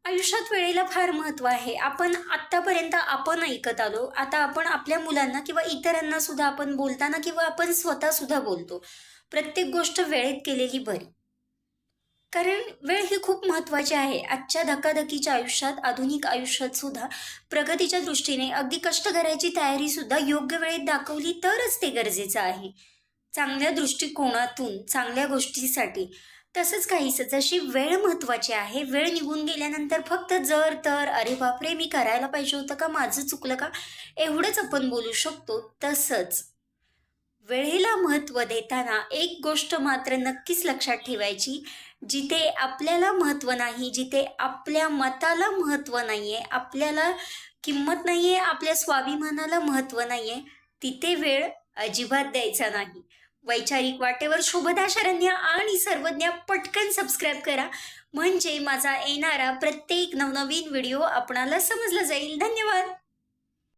आयुष्यात वेळेला फार महत्त्व आहे. आपण ऐकत आलो. आता आपण आपल्या मुलांना किंवा इतरांना सुद्धा आपण बोलताना किंवा आपण स्वतः सुद्धा बोलतो. प्रत्येक गोष्ट वेळेत केलेली बरी. कारण वेळ ही खूप महत्त्वाची आहे. आजच्या धकाधकीच्या आयुष्यात, आधुनिक आयुष्यात सुद्धा प्रगतीच्या दृष्टीने अगदी कष्ट करायची तयारी सुद्धा योग्य वेळेत दाखवली तरच ते गरजेचं आहे. चांगल्या दृष्टिकोनातून, चांगल्या गोष्टीसाठी. तसंच काहीसं जशी वेळ महत्त्वाची आहे, वेळ निघून गेल्यानंतर फक्त जर, तर, "अरे बापरे! मी करायला पाहिजे होतं का? माझं चुकलं का?" एवढंच आपण बोलू शकतो. तसंच वेळेला महत्त्व देताना एक गोष्ट मात्र नक्कीच लक्षात ठेवायची, जिथे आपल्याला महत्त्व नाही, जिथे आपल्या मताला महत्त्व नाहीये, आपल्याला किंमत नाहीये, आपल्या स्वाभिमानाला महत्त्व नाहीये, तिथे वेळ अजिबात द्यायचा नाही. वैचारिक वाटेवर शोभदा शरण्य आणि सर्वज्ञ पटकन सबस्क्राईब करा, म्हणजे माझा येणारा प्रत्येक नवनवीन व्हिडिओ आपणाला समजला जाईल. धन्यवाद.